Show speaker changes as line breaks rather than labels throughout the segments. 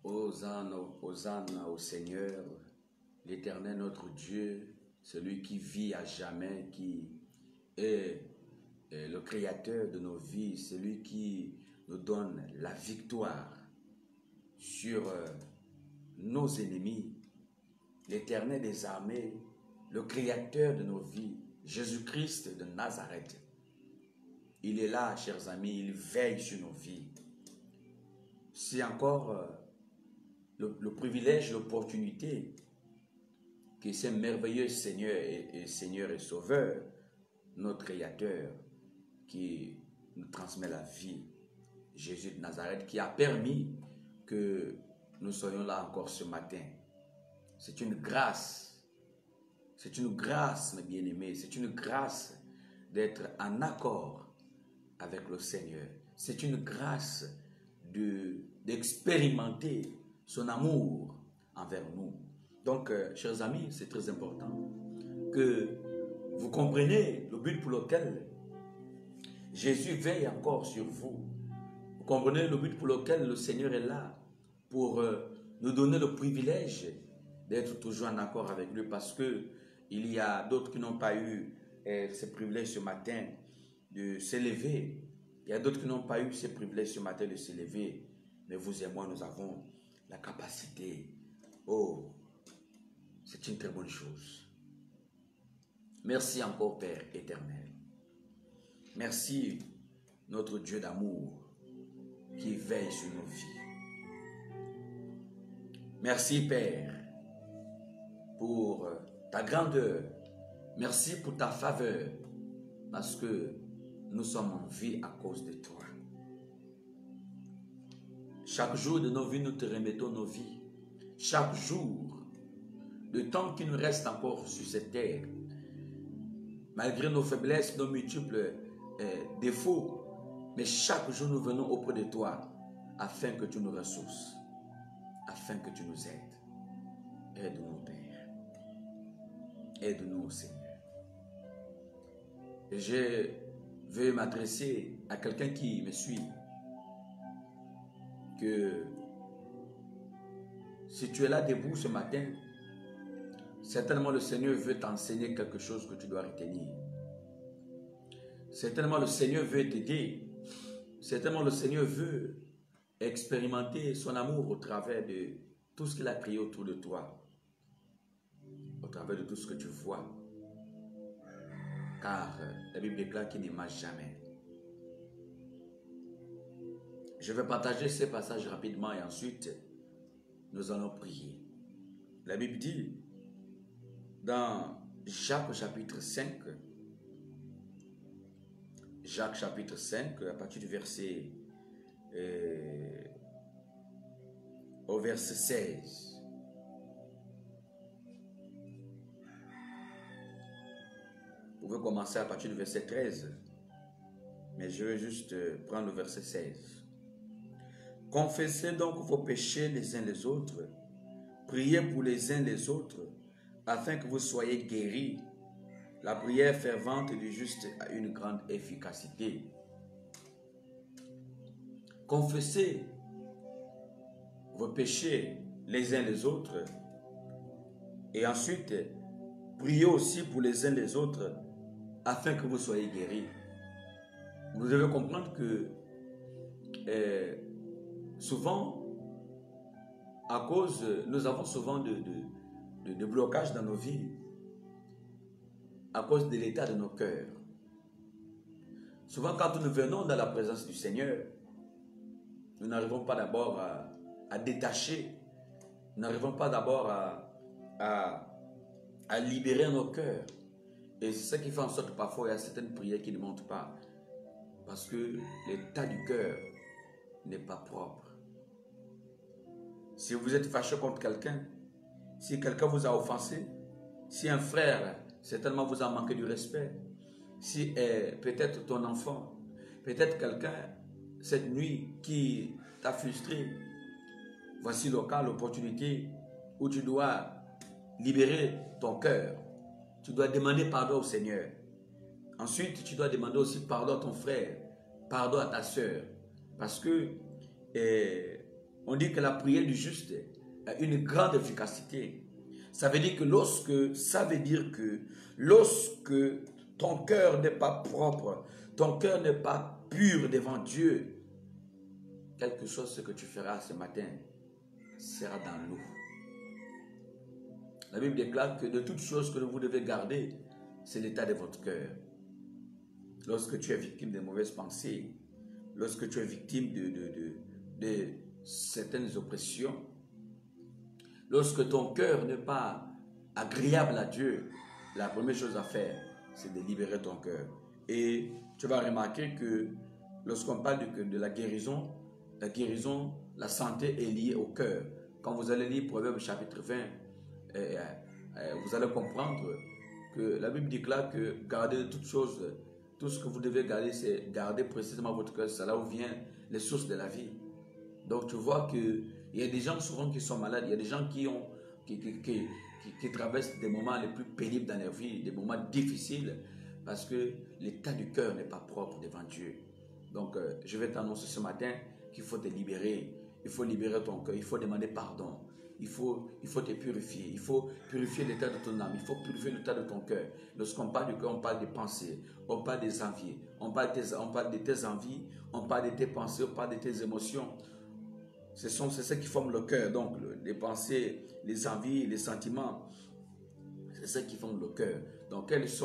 Hosanna, Hosanna au Seigneur, l'Éternel notre Dieu, celui qui vit à jamais, qui est le Créateur de nos vies, celui qui nous donne la victoire sur nos ennemis, l'Éternel des armées, le Créateur de nos vies, Jésus-Christ de Nazareth. Il est là, chers amis, il veille sur nos vies. C'est encore le privilège, l'opportunité que ce merveilleux Seigneur et Sauveur, notre Créateur, qui nous transmet la vie, Jésus de Nazareth, qui a permis que nous soyons là encore ce matin. C'est une grâce, mes bien-aimés, c'est une grâce d'être en accord avec le Seigneur. C'est une grâce d'expérimenter son amour envers nous. Donc, chers amis, c'est très important que vous compreniez le but pour lequel Jésus veille encore sur vous. Vous comprenez le but pour lequel le Seigneur est là, pour nous donner le privilège d'être toujours en accord avec lui, parce que il y a d'autres qui n'ont pas eu ce privilège ce matin de s'élever. Il y a d'autres qui n'ont pas eu ce privilège ce matin de s'élever. Mais vous et moi, nous avons la capacité. Oh, c'est une très bonne chose. Merci encore, Père éternel. Merci, notre Dieu d'amour, qui veille sur nos vies. Merci, Père, pour ta grandeur. Merci pour ta faveur, parce que nous sommes en vie à cause de toi. Chaque jour de nos vies, nous te remettons nos vies. Chaque jour, le temps qui nous reste encore sur cette terre, malgré nos faiblesses, nos multiples défauts, mais chaque jour nous venons auprès de toi afin que tu nous ressources, afin que tu nous aides. Aide-nous, Père. Aide-nous, Seigneur. Et je veux m'adresser à quelqu'un qui me suit, que si tu es là debout ce matin, certainement le Seigneur veut t'enseigner quelque chose que tu dois retenir. Certainement le Seigneur veut t'aider. Certainement le Seigneur veut expérimenter son amour au travers de tout ce qu'il a créé autour de toi, au travers de tout ce que tu vois. Car la Bible déclare qu'il n'aima jamais. Je vais partager ces passages rapidement et ensuite nous allons prier. La Bible dit dans Jacques chapitre 5, à partir du verset au verset 16. Vous pouvez commencer à partir du verset 13, mais je vais juste prendre le verset 16. Confessez donc vos péchés les uns les autres, priez pour les uns les autres, afin que vous soyez guéris. La prière fervente du juste a une grande efficacité. Confessez vos péchés les uns les autres, et ensuite priez aussi pour les uns les autres, afin que vous soyez guéris. Vous devez comprendre que souvent, à cause, nous avons souvent de blocages dans nos vies, à cause de l'état de nos cœurs. Souvent, quand nous venons dans la présence du Seigneur, nous n'arrivons pas d'abord à détacher, nous n'arrivons pas d'abord à libérer nos cœurs. Et c'est ça qui fait en sorte que parfois il y a certaines prières qui ne montent pas, parce que l'état du cœur n'est pas propre. Si vous êtes fâché contre quelqu'un, si quelqu'un vous a offensé, si un frère certainement vous a manqué du respect, si peut-être ton enfant, peut-être quelqu'un cette nuit qui t'a frustré, voici le cas, l'opportunité où tu dois libérer ton cœur. Tu dois demander pardon au Seigneur. Ensuite, tu dois demander aussi pardon à ton frère, pardon à ta soeur, parce que On dit que la prière du juste a une grande efficacité. Ça veut dire que lorsque ton cœur n'est pas propre, ton cœur n'est pas pur devant Dieu, quelque chose ce que tu feras ce matin sera dans l'eau. La Bible déclare que de toutes choses que vous devez garder, c'est l'état de votre cœur. Lorsque tu es victime de mauvaises pensées, lorsque tu es victime de certaines oppressions, lorsque ton cœur n'est pas agréable à Dieu, la première chose à faire, c'est de libérer ton cœur. Et tu vas remarquer que lorsqu'on parle de la guérison, la santé est liée au cœur. Quand vous allez lire Proverbe chapitre 20, vous allez comprendre que la Bible déclare que garder toutes choses, tout ce que vous devez garder, c'est garder précisément votre cœur. C'est là où viennent les sources de la vie. Donc tu vois qu'il y a des gens souvent qui sont malades, il y a des gens qui traversent des moments les plus pénibles dans leur vie, des moments difficiles, parce que l'état du cœur n'est pas propre devant Dieu. Donc je vais t'annoncer ce matin qu'il faut te libérer, il faut libérer ton cœur, il faut demander pardon. Il faut te purifier, il faut purifier l'état de ton âme, il faut purifier l'état de ton cœur. Lorsqu'on parle du cœur, on parle des pensées, on parle des envies, on parle de tes envies, on parle de tes pensées, on parle de tes émotions. C'est ce qui forme le cœur, donc les pensées, les envies, les sentiments, c'est ce qui forme le cœur. Donc quel est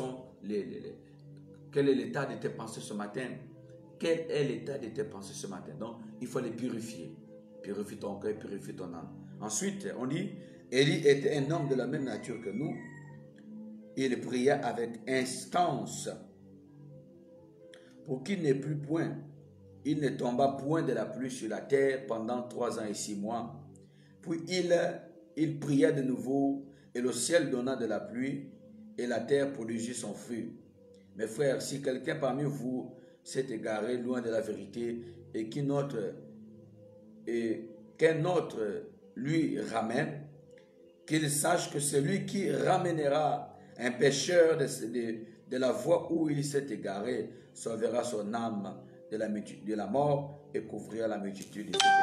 l'état de tes pensées ce matin? Quel est l'état de tes pensées ce matin? Donc il faut les purifier. Purifie ton cœur, purifie ton âme. Ensuite, on dit, Élie était un homme de la même nature que nous. Il pria avec instance pour qu'il n'ait plus point. Il ne tomba point de la pluie sur la terre pendant 3 ans et 6 mois. Puis il pria de nouveau, et le ciel donna de la pluie, et la terre produisit son fruit. Mes frères, si quelqu'un parmi vous s'est égaré loin de la vérité, et qu'un autre lui ramène, qu'il sache que celui qui ramènera un pécheur de la voie où il s'est égaré sauvera son âme de la mort et couvrira la multitude de ses péchés.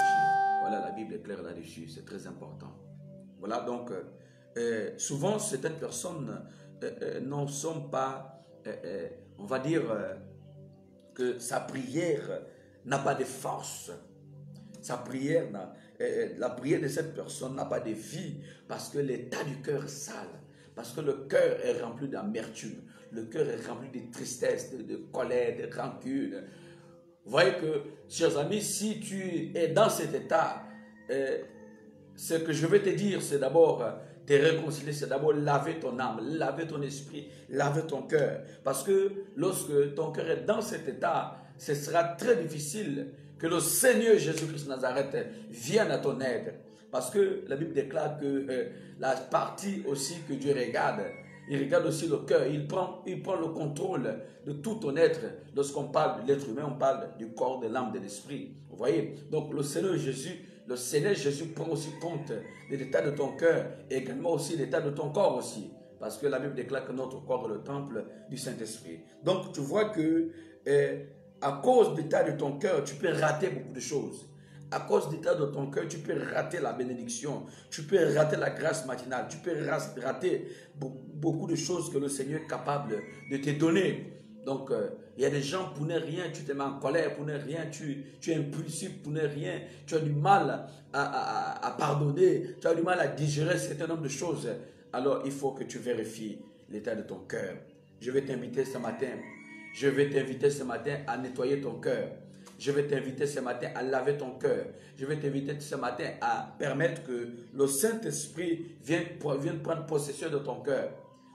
Voilà, la Bible est claire là-dessus, c'est très important. Voilà, donc, souvent, certaines personnes n'en sont pas, on va dire, que sa prière n'a pas de force. Sa prière, la prière de cette personne n'a pas de vie parce que l'état du cœur est sale, parce que le cœur est rempli d'amertume, le cœur est rempli de tristesse, de colère, de rancune. Vous voyez que, chers amis, si tu es dans cet état, ce que je vais te dire, c'est d'abord te réconcilier, c'est d'abord laver ton âme, laver ton esprit, laver ton cœur. Parce que lorsque ton cœur est dans cet état, ce sera très difficile que le Seigneur Jésus-Christ de Nazareth vienne à ton aide. Parce que la Bible déclare que la partie aussi que Dieu regarde, il regarde aussi le cœur, il prend le contrôle de tout ton être. Lorsqu'on parle de l'être humain, on parle du corps, de l'âme, de l'esprit. Vous voyez? Donc le Seigneur Jésus prend aussi compte de l'état de ton cœur et également aussi l'état de ton corps aussi. Parce que la Bible déclare que notre corps est le temple du Saint-Esprit. Donc tu vois que à cause de l'état de ton cœur, tu peux rater beaucoup de choses. À cause de l'état de ton cœur, tu peux rater la bénédiction, tu peux rater la grâce matinale, tu peux rater beaucoup de choses que le Seigneur est capable de te donner. Donc, il y a des gens, pour ne rien, tu te mets en colère, pour ne rien, tu es impulsif, pour ne rien, tu as du mal à pardonner, tu as du mal à digérer un certain nombre de choses. Alors, il faut que tu vérifies l'état de ton cœur. Je vais t'inviter ce matin à nettoyer ton cœur. Je vais t'inviter ce matin à laver ton cœur. Je vais t'inviter ce matin à permettre que le Saint-Esprit vienne prendre possession de ton cœur.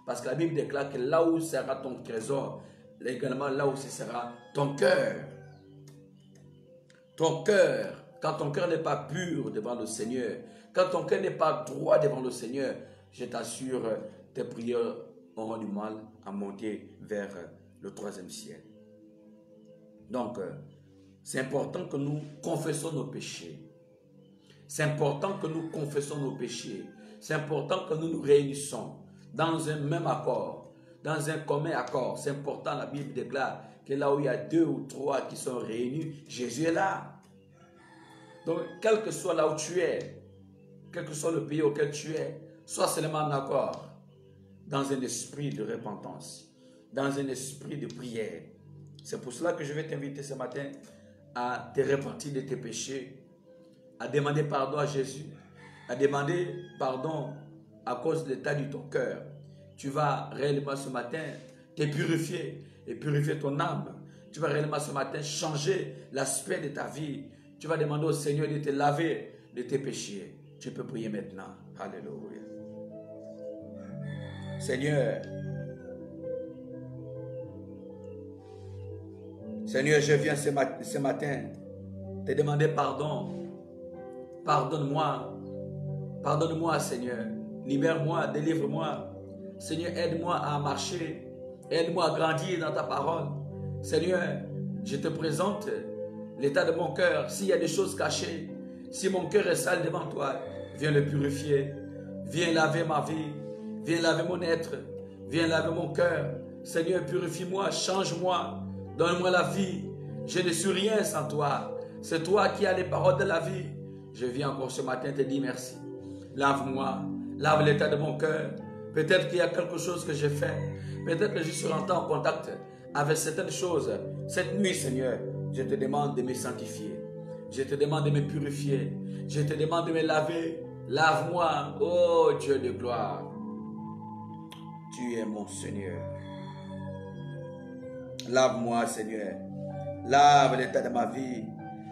Parce que la Bible déclare que là où sera ton trésor, également là où ce sera ton cœur. Ton cœur, quand ton cœur n'est pas pur devant le Seigneur, quand ton cœur n'est pas droit devant le Seigneur, je t'assure, tes prières auront du mal à monter vers le 3e ciel. Donc, c'est important que nous confessons nos péchés. C'est important que nous confessons nos péchés. C'est important que nous nous réunissons dans un même accord, dans un commun accord. C'est important, la Bible déclare que là où il y a 2 ou 3 qui sont réunis, Jésus est là. Donc, quel que soit là où tu es, quel que soit le pays auquel tu es, sois seulement en accord, dans un esprit de repentance, dans un esprit de prière. C'est pour cela que je vais t'inviter ce matin à te repentir de tes péchés, à demander pardon à Jésus, à demander pardon à cause de l'état de ton cœur. Tu vas réellement ce matin te purifier et purifier ton âme. Tu vas réellement ce matin changer l'aspect de ta vie. Tu vas demander au Seigneur de te laver de tes péchés. Tu peux prier maintenant. Alléluia. Seigneur, je viens ce matin te demander pardon. Pardonne-moi. Pardonne-moi, Seigneur. Libère-moi, délivre-moi. Seigneur, aide-moi à marcher. Aide-moi à grandir dans ta parole. Seigneur, je te présente l'état de mon cœur. S'il y a des choses cachées, si mon cœur est sale devant toi, viens le purifier. Viens laver ma vie. Viens laver mon être. Viens laver mon cœur. Seigneur, purifie-moi, change-moi. Donne-moi la vie. Je ne suis rien sans toi. C'est toi qui as les paroles de la vie. Je viens encore ce matin te dire merci. Lave-moi. Lave l'état de mon cœur. Peut-être qu'il y a quelque chose que j'ai fait. Peut-être que je suis rentré en contact avec certaines choses. Cette nuit, Seigneur, je te demande de me sanctifier. Je te demande de me purifier. Je te demande de me laver. Lave-moi, oh Dieu de gloire. Tu es mon Seigneur. Lave-moi, Seigneur. Lave l'état de ma vie.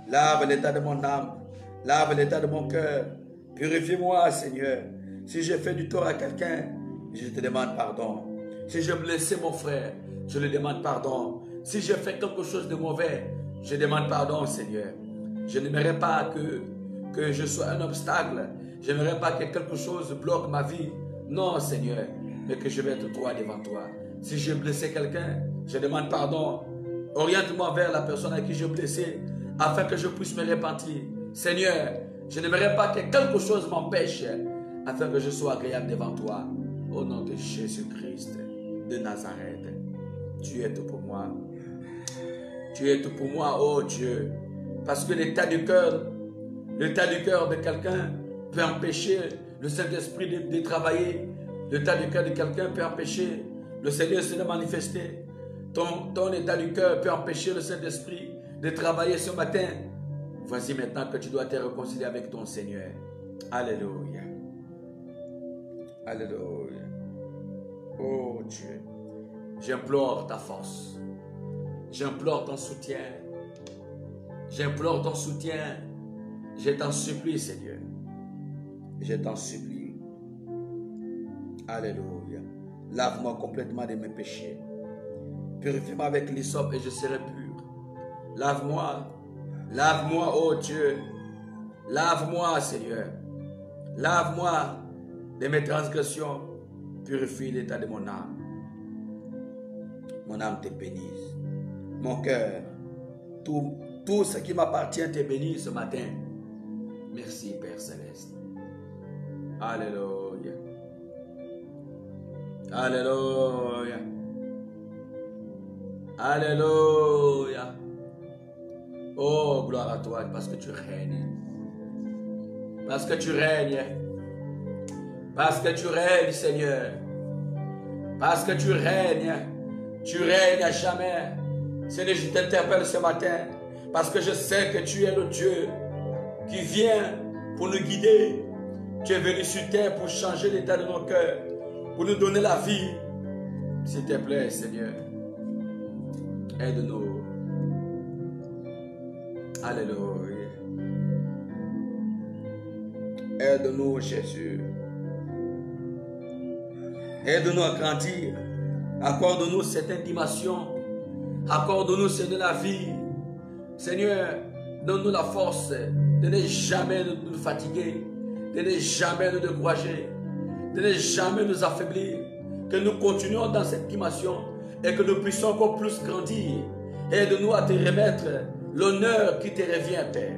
Lave l'état de mon âme. Lave l'état de mon cœur. Purifie-moi, Seigneur. Si j'ai fait du tort à quelqu'un, je te demande pardon. Si j'ai blessé mon frère, je lui demande pardon. Si j'ai fait quelque chose de mauvais, je demande pardon, Seigneur. Je n'aimerais pas que je sois un obstacle. Je n'aimerais pas que quelque chose bloque ma vie. Non, Seigneur, mais que je vais être droit devant toi. Si j'ai blessé quelqu'un, je demande pardon. Oriente-moi vers la personne à qui j'ai blessé, afin que je puisse me repentir. Seigneur, je n'aimerais pas que quelque chose m'empêche, afin que je sois agréable devant toi. Au nom de Jésus-Christ de Nazareth, tu es tout pour moi. Tu es tout pour moi, oh Dieu. Parce que l'état du cœur de quelqu'un peut empêcher le Saint-Esprit de travailler. L'état du cœur de quelqu'un peut empêcher le Seigneur de se manifester. Ton état du cœur peut empêcher le Saint-Esprit de travailler ce matin. Voici maintenant que tu dois te réconcilier avec ton Seigneur. Alléluia. Alléluia. Oh Dieu, j'implore ta force. J'implore ton soutien. J'implore ton soutien. Je t'en supplie, Seigneur. Je t'en supplie. Alléluia. Lave-moi complètement de mes péchés. Purifie-moi avec l'hysope et je serai pur. Lave-moi. Lave-moi, oh Dieu. Lave-moi, Seigneur. Lave-moi de mes transgressions. Purifie l'état de mon âme. Mon âme te bénisse. Mon cœur, tout ce qui m'appartient te bénit ce matin. Merci, Père Céleste. Alléluia. Alléluia. Alléluia. Oh, gloire à toi, parce que tu règnes. Parce que tu règnes. Parce que tu règnes, Seigneur. Parce que tu règnes. Tu règnes à jamais. Seigneur, je t'interpelle ce matin. Parce que je sais que tu es le Dieu qui vient pour nous guider. Tu es venu sur terre pour changer l'état de nos cœurs. Pour nous donner la vie. S'il te plaît, Seigneur. Aide-nous. Alléluia. Aide-nous, Jésus. Aide-nous à grandir. Accorde-nous cette intimation. Accorde-nous, Seigneur, la vie. Seigneur, donne-nous la force de ne jamais nous fatiguer, de ne jamais nous décourager, de ne jamais nous affaiblir. Que nous continuions dans cette dimension et que nous puissions encore plus grandir. Aide-nous à te remettre l'honneur qui te revient, Père.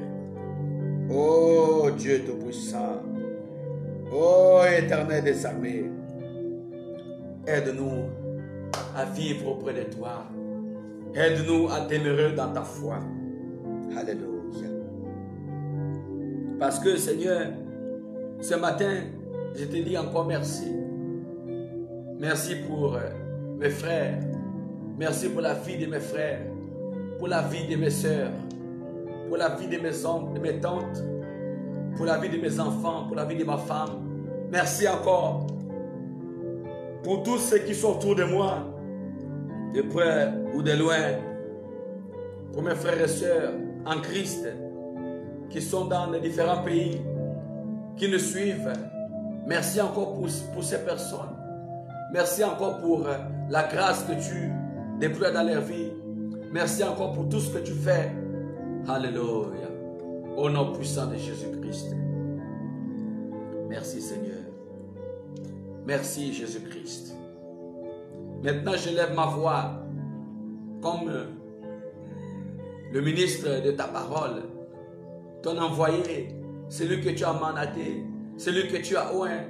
Oh Dieu Tout-Puissant, oh Éternel des armées, aide-nous à vivre auprès de toi. Aide-nous à demeurer dans ta foi. Alléluia. Parce que Seigneur, ce matin, je te dis encore merci. Merci pour mes frères. Merci pour la vie de mes frères. Pour la vie de mes soeurs. Pour la vie de mes oncles, de mes tantes. Pour la vie de mes enfants. Pour la vie de ma femme. Merci encore pour tous ceux qui sont autour de moi, de près ou de loin. Pour mes frères et sœurs en Christ qui sont dans les différents pays, qui nous suivent. Merci encore pour ces personnes. Merci encore pour la grâce que tu déploies dans leur vie. Merci encore pour tout ce que tu fais. Alléluia. Au nom puissant de Jésus-Christ. Merci Seigneur. Merci Jésus-Christ. Maintenant je lève ma voix comme le ministre de ta parole, ton envoyé, celui que tu as mandaté, celui que tu as oint,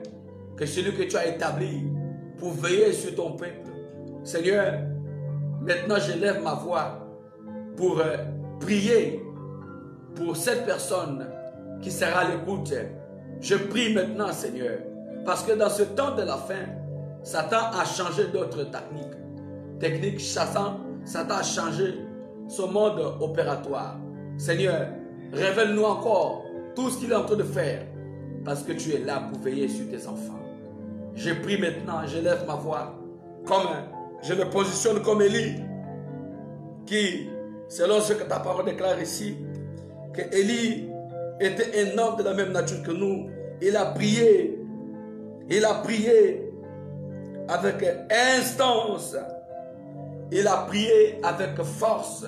que celui que tu as établi pour veiller sur ton peuple. Seigneur, maintenant je lève ma voix pour prier pour cette personne qui sera à l'écoute. Je prie maintenant, Seigneur, parce que dans ce temps de la fin, Satan a changé d'autres techniques. Satan a changé son mode opératoire. Seigneur, révèle-nous encore tout ce qu'il est en train de faire, parce que tu es là pour veiller sur tes enfants. Je prie maintenant, je lève ma voix, comme je me positionne comme Élie, qui, selon ce que ta parole déclare ici, que Élie était un homme de la même nature que nous. Il a prié avec instance, il a prié avec force,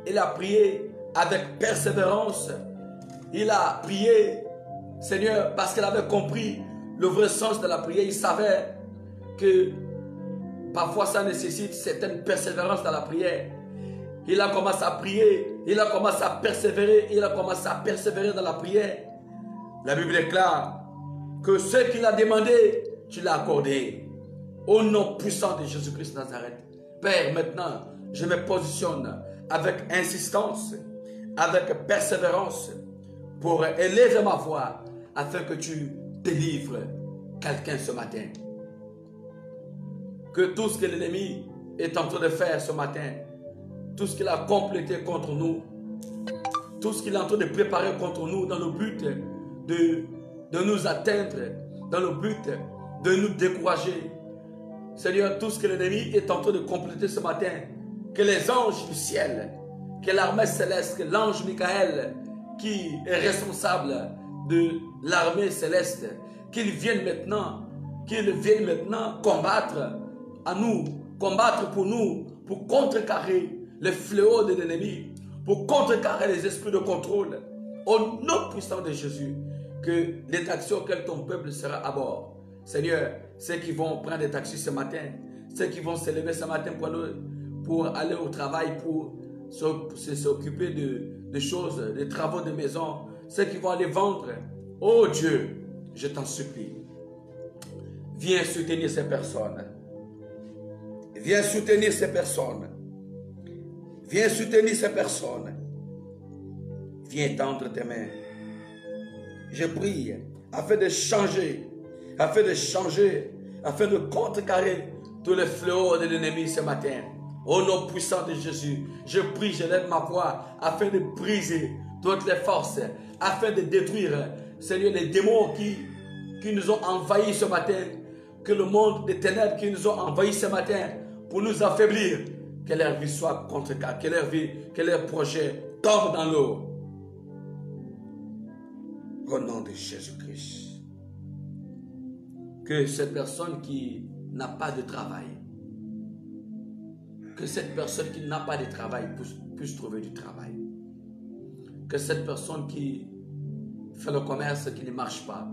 il a prié avec persévérance, il a prié, Seigneur, parce qu'il avait compris le vrai sens de la prière. Il savait que parfois ça nécessite certaine persévérance dans la prière. Il a commencé à prier, il a commencé à persévérer, il a commencé à persévérer dans la prière. La Bible déclare que ce qu'il a demandé, tu l'as accordé. Au nom puissant de Jésus-Christ Nazareth. Père, maintenant, je me positionne avec insistance, avec persévérance, pour élever ma voix, afin que tu délivres quelqu'un ce matin. Que tout ce que l'ennemi est en train de faire ce matin, tout ce qu'il a complété contre nous, tout ce qu'il est en train de préparer contre nous dans le but de nous atteindre, dans le but de nous décourager. Seigneur, tout ce que l'ennemi est en train de compléter ce matin, que les anges du ciel, que l'armée céleste, que l'ange Michael, qui est responsable de l'armée céleste, qu'il vienne maintenant combattre à nous, combattre pour nous, pour contrecarrer les fléaux de l'ennemi, pour contrecarrer les esprits de contrôle. Au nom puissant de Jésus, que les taxis auxquels ton peuple sera à bord. Seigneur, ceux qui vont prendre des taxis ce matin, ceux qui vont se lever ce matin pour aller au travail, pour s'occuper de choses, des travaux de maison, ceux qui vont aller vendre. Oh Dieu, je t'en supplie, viens soutenir ces personnes. Viens soutenir ces personnes. Viens soutenir ces personnes. Viens tendre tes mains. Je prie afin de changer, afin de contrecarrer tous les fléaux de l'ennemi ce matin. Au nom puissant de Jésus, je prie, je lève ma voix afin de briser toutes les forces, afin de détruire, Seigneur, les démons qui nous ont envahis ce matin, que le monde des ténèbres qui nous ont envahis ce matin pour nous affaiblir, que leur vie soit contrecarrée, que leur projet tombe dans l'eau. Au nom de Jésus-Christ. Que cette personne qui n'a pas de travail, que cette personne qui n'a pas de travail puisse trouver du travail. Que cette personne qui fait le commerce qui ne marche pas,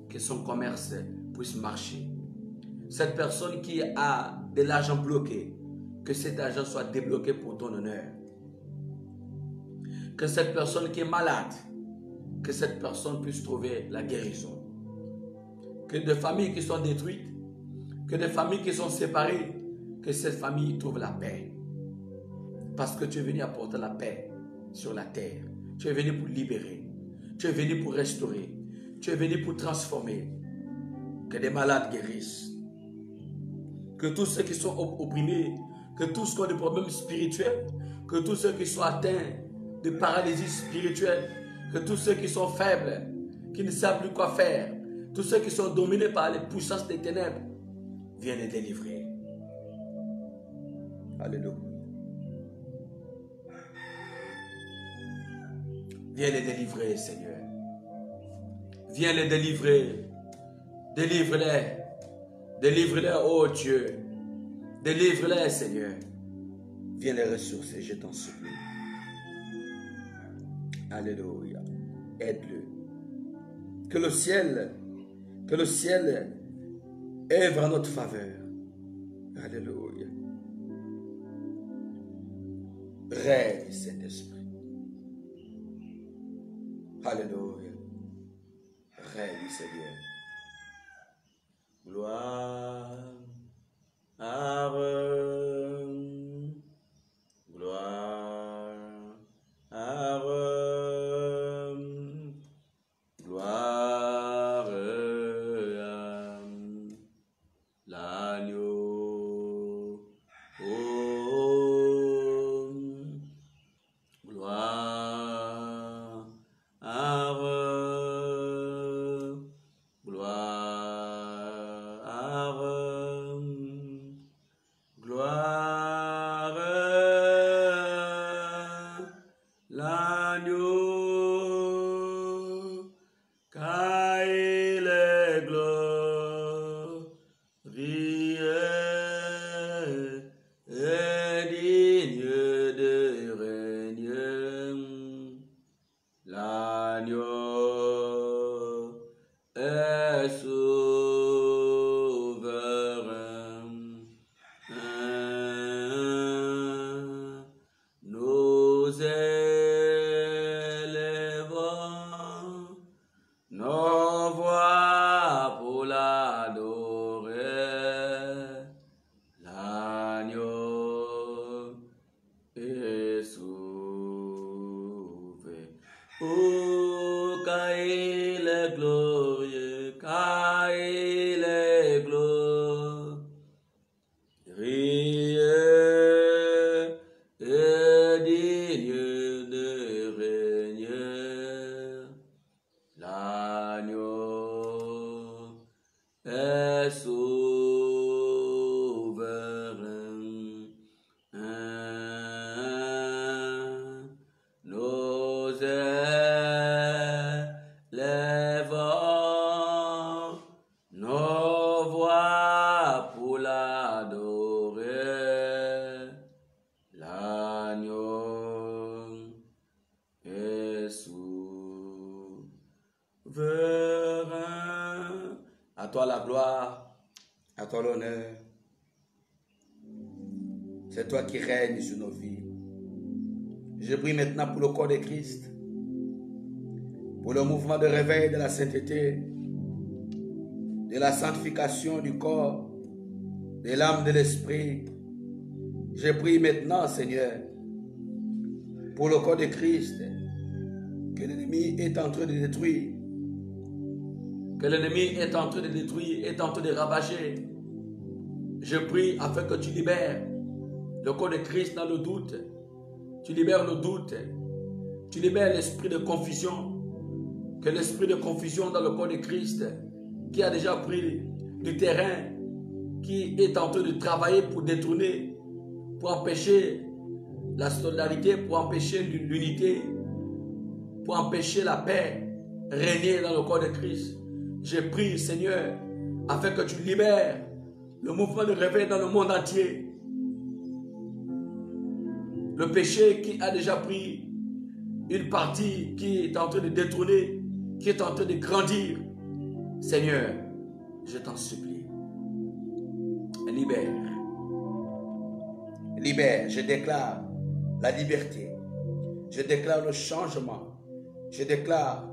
que son commerce puisse marcher. Cette personne qui a de l'argent bloqué, que cet argent soit débloqué pour ton honneur. Que cette personne qui est malade, que cette personne puisse trouver la guérison. Que des familles qui sont détruites, que des familles qui sont séparées, que cette famille trouve la paix. Parce que tu es venu apporter la paix sur la terre. Tu es venu pour libérer. Tu es venu pour restaurer. Tu es venu pour transformer. Que des malades guérissent. Que tous ceux qui sont opprimés, que tous ceux qui ont des problèmes spirituels, que tous ceux qui sont atteints de paralysie spirituelle, que tous ceux qui sont faibles, qui ne savent plus quoi faire, tous ceux qui sont dominés par les puissances des ténèbres, viennent les délivrer. Alléluia. Viens les délivrer, Seigneur. Viens les délivrer. Délivre-les. Délivre-les, oh Dieu. Délivre-les, Seigneur. Viens les ressourcer, je t'en supplie. Alléluia. Aide-le. Que le ciel œuvre en notre faveur. Alléluia. Règne, Saint-Esprit. Alléluia. Règne, Seigneur. Gloire. Gloire. Gloire. L'agneau. Oh. Gloire. Gloire, l'agneau, car il est glorieux et digne de régner. L'agneau est souverain. Nous élevons nos voix pour l'adorer. L'agneau est sauvé. Oh, car il est glorieux, car il est glorieux et digne de régner. L'agneau est souverain. Nous élevons nos voix pour l'adorer. L'agneau est souverain. À toi la gloire, à toi l'honneur. C'est toi qui règnes sur nos vies. Je prie maintenant pour le corps de Christ, pour le mouvement de réveil de la sainteté, de la sanctification du corps, de l'âme, de l'esprit. Je prie maintenant, Seigneur, pour le corps de Christ, que l'ennemi est en train de détruire, que l'ennemi est en train de détruire, est en train de ravager. Je prie afin que tu libères le corps de Christ dans le doute. Tu libères le doute. Tu libères l'esprit de confusion. Que l'esprit de confusion dans le corps de Christ, qui a déjà pris du terrain, qui est en train de travailler pour détourner, pour empêcher la solidarité, pour empêcher l'unité, pour empêcher la paix, régner dans le corps de Christ. Je prie, Seigneur, afin que tu libères le mouvement de réveil dans le monde entier. Le péché qui a déjà pris une partie, qui est en train de détourner, qui est en train de grandir. Seigneur, je t'en supplie. Libère. Libère. Je déclare la liberté. Je déclare le changement. Je déclare,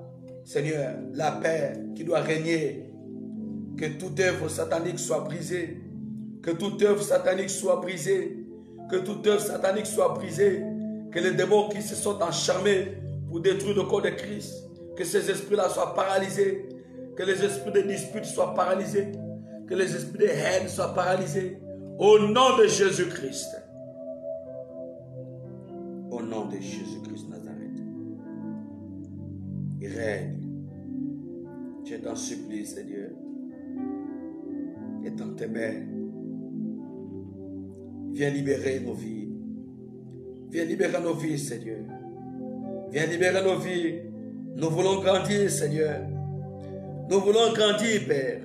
Seigneur, la paix qui doit régner. Que toute œuvre satanique soit brisée. Que toute œuvre satanique soit brisée. Que toute œuvre satanique soit brisée. Que les démons qui se sont encharmés pour détruire le corps de Christ, Que ces esprits-là soient paralysés. Que les esprits de dispute soient paralysés. Que les esprits de haine soient paralysés. Au nom de Jésus-Christ. Au nom de Jésus-Christ Nazareth. Il règne. Je t'en supplie, Seigneur. Et dans tes mains. Viens libérer nos vies. Viens libérer nos vies, Seigneur. Viens libérer nos vies. Nous voulons grandir, Seigneur. Nous voulons grandir, Père.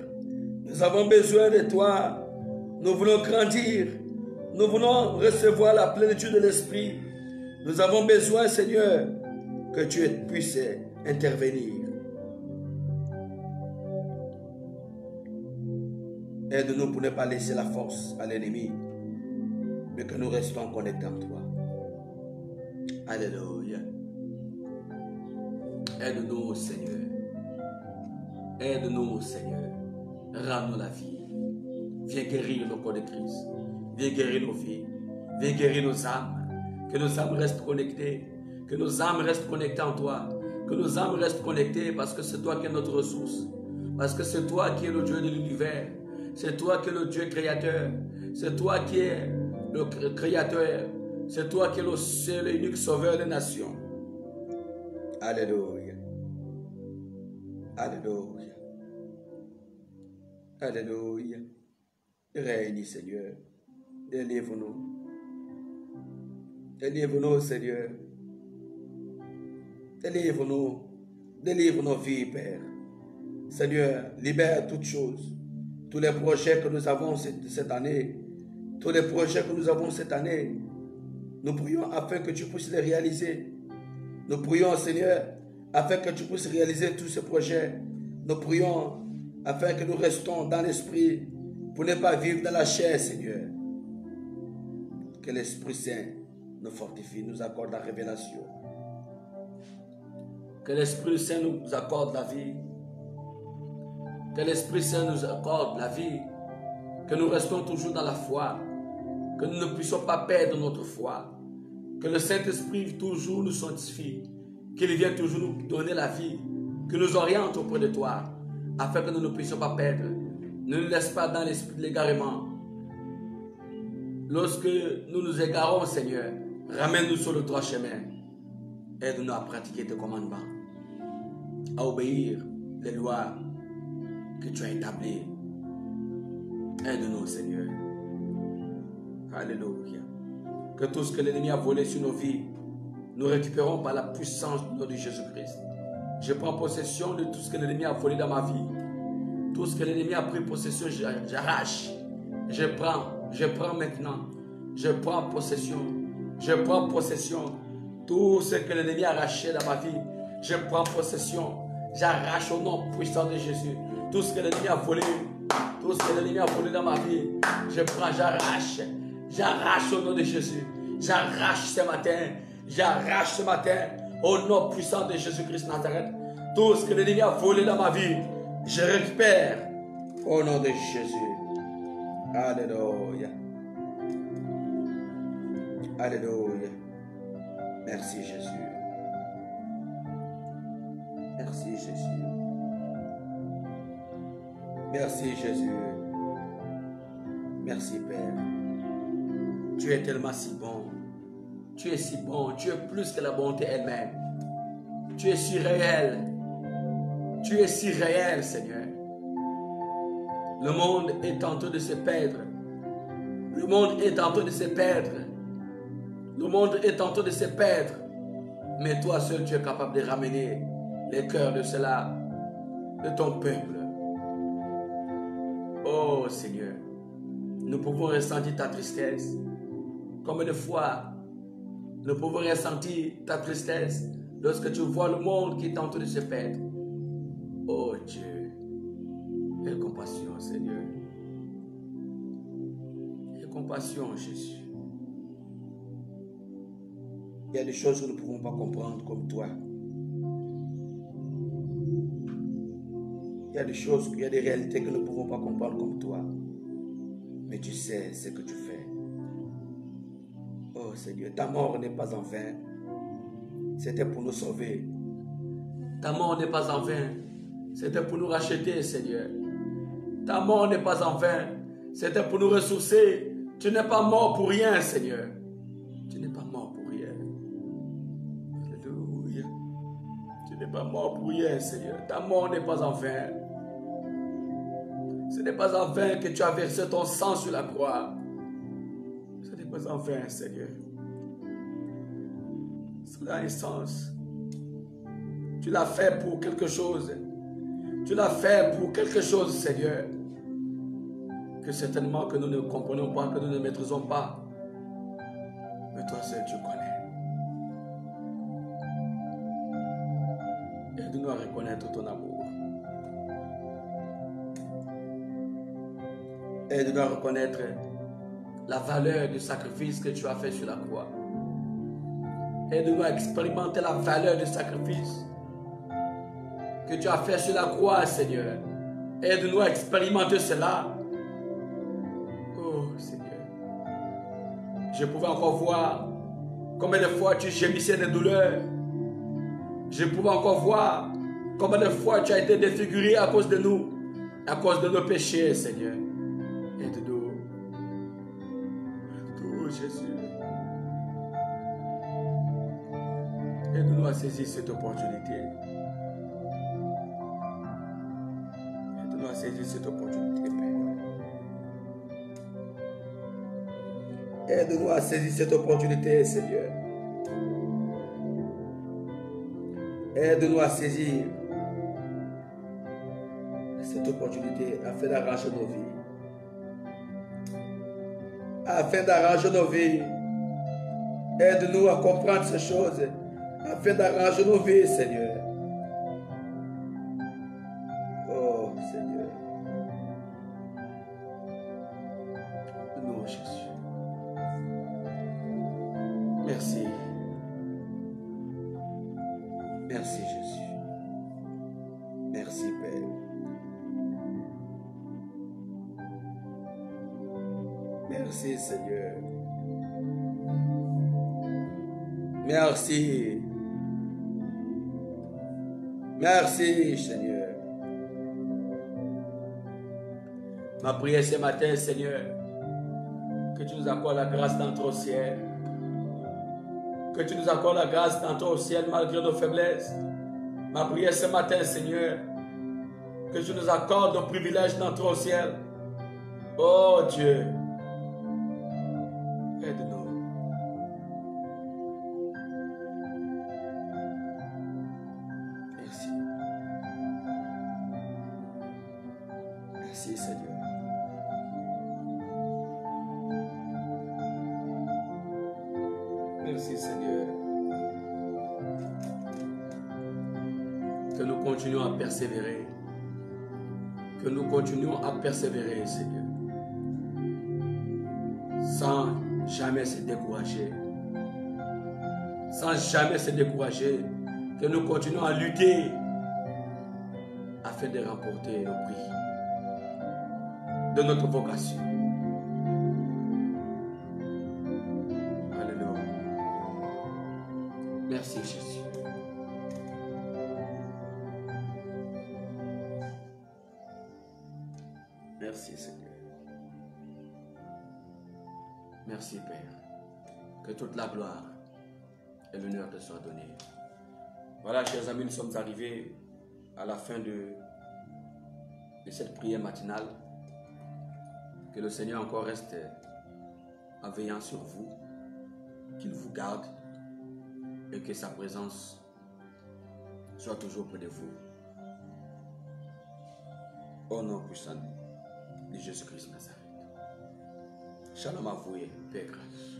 Nous avons besoin de toi. Nous voulons grandir. Nous voulons recevoir la plénitude de l'Esprit. Nous avons besoin, Seigneur, que tu puisses intervenir. Aide-nous pour ne pas laisser la force à l'ennemi, mais que nous restons connectés en toi. Alléluia. Aide-nous, Seigneur. Aide-nous, Seigneur. Rends-nous la vie. Viens guérir le corps de Christ. Viens guérir nos vies. Viens guérir nos âmes. Que nos âmes restent connectées. Que nos âmes restent connectées en toi. Que nos âmes restent connectées parce que c'est toi qui es notre ressource. Parce que c'est toi qui es le Dieu de l'univers. C'est toi qui es le Dieu créateur. C'est toi qui es le créateur. C'est toi qui es le seul et unique sauveur des nations. Alléluia. Alléluia. Alléluia. Règne, Seigneur. Délivre-nous. Délivre-nous, Seigneur. Délivre-nous. Délivre nos vies, Père. Seigneur, libère toutes choses. Tous les projets que nous avons cette année. Tous les projets que nous avons cette année. Nous prions afin que tu puisses les réaliser. Nous prions, Seigneur, afin que tu puisses réaliser tous ces projets. Nous prions afin que nous restons dans l'esprit pour ne pas vivre dans la chair, Seigneur. Que l'Esprit Saint nous fortifie, nous accorde la révélation. Que l'Esprit Saint nous accorde la vie. Que l'Esprit Saint nous accorde la vie. Que nous restons toujours dans la foi. Que nous ne puissions pas perdre notre foi. Que le Saint-Esprit toujours nous sanctifie. Qu'il vienne toujours nous donner la vie. Que nous oriente auprès de toi. Afin que nous ne puissions pas perdre. Ne nous laisse pas dans l'esprit de l'égarement. Lorsque nous nous égarons, Seigneur, ramène-nous sur le droit chemin. Aide-nous à pratiquer tes commandements. À obéir les lois que tu as établies. Aide-nous, Seigneur. Alléluia. Que tout ce que l'ennemi a volé sur nos vies, nous récupérons par la puissance du nom de Jésus-Christ. Je prends possession de tout ce que l'ennemi a volé dans ma vie. Tout ce que l'ennemi a pris possession, j'arrache. Je prends maintenant. Je prends possession. Je prends possession. Tout ce que l'ennemi a arraché dans ma vie, je prends possession. J'arrache au nom puissant de Jésus. Tout ce que l'ennemi a volé, tout ce que l'ennemi a volé dans ma vie, je prends, j'arrache. J'arrache au nom de Jésus. J'arrache ce matin. J'arrache ce matin au nom puissant de Jésus-Christ Nazareth. Tout ce que l'ennemi a volé dans ma vie, je récupère au nom de Jésus. Alléluia. Alléluia. Merci Jésus. Merci Jésus. Merci Jésus. Merci Père. Tu es tellement si bon. Tu es si bon. Tu es plus que la bonté elle-même. Tu es si réel. Tu es si réel, Seigneur. Le monde est en train de se perdre. Le monde est en train de se perdre. Le monde est en train de se perdre. Mais toi seul, tu es capable de ramener les cœurs de cela, de ton peuple. Oh Seigneur, nous pouvons ressentir ta tristesse. Combien de fois nous pouvons ressentir ta tristesse lorsque tu vois le monde qui est en train de se perdre. Oh Dieu, aie compassion Seigneur. Aie compassion Jésus. Il y a des choses que nous ne pouvons pas comprendre comme toi. Il y a des choses, il y a des réalités que nous ne pouvons pas comprendre comme toi. Mais tu sais ce que tu fais. Oh Seigneur, ta mort n'est pas en vain. C'était pour nous sauver. Ta mort n'est pas en vain. C'était pour nous racheter, Seigneur. Ta mort n'est pas en vain. C'était pour nous ressourcer. Tu n'es pas mort pour rien, Seigneur. Tu n'es pas mort pour rien. Alléluia. Tu n'es pas mort pour rien, Seigneur. Ta mort n'est pas en vain. Ce n'est pas en vain que tu as versé ton sang sur la croix. Ce n'est pas en vain, Seigneur. Cela a un sens. Tu l'as fait pour quelque chose. Tu l'as fait pour quelque chose, Seigneur, que certainement que nous ne comprenons pas, que nous ne maîtrisons pas. Mais toi seul, tu connais. Aide-nous à reconnaître ton amour. Aide-nous à reconnaître la valeur du sacrifice que tu as fait sur la croix. Aide-nous à expérimenter la valeur du sacrifice que tu as fait sur la croix, Seigneur. Aide-nous à expérimenter cela. Oh, Seigneur. Je pouvais encore voir combien de fois tu gémissais de douleur. Je pouvais encore voir combien de fois tu as été défiguré à cause de nous, à cause de nos péchés, Seigneur. Aide-nous. Oh, Jésus. Aide-nous à saisir cette opportunité. Aide-nous à saisir cette opportunité, Père. Aide-nous à saisir cette opportunité, Seigneur. Aide-nous à saisir cette opportunité afin d'arranger nos vies. Afin d'arranger nos vies. Aide-nous à comprendre ces choses afin d'arranger nos vies, Seigneur. Oh, Seigneur. Nous, Jésus. Merci. Merci, Jésus. Merci, Père. Merci, Seigneur. Merci. Merci, Seigneur. Ma prière ce matin, Seigneur, que tu nous accordes la grâce d'entrer au ciel. Que tu nous accordes la grâce d'entrer au ciel malgré nos faiblesses. Ma prière ce matin, Seigneur, que tu nous accordes le privilège d'entrer au ciel. Oh Dieu, aide-nous. Merci. Merci, Seigneur. Merci, Seigneur. Que nous continuons à persévérer. Que nous continuons à persévérer, Seigneur. Sans jamais se décourager. Sans jamais se décourager. Que nous continuons à lutter afin de remporter le prix de notre vocation. Alléluia. Merci, Jésus. Merci, Seigneur. Merci, Père. Que toute la gloire et l'honneur te soient donnés. Voilà, chers amis, nous sommes arrivés à la fin de cette prière matinale. Que le Seigneur encore reste en veillant sur vous, qu'il vous garde et que sa présence soit toujours près de vous. Au nom puissant de Jésus-Christ Nazareth. Shalom à vous et paix et grâce.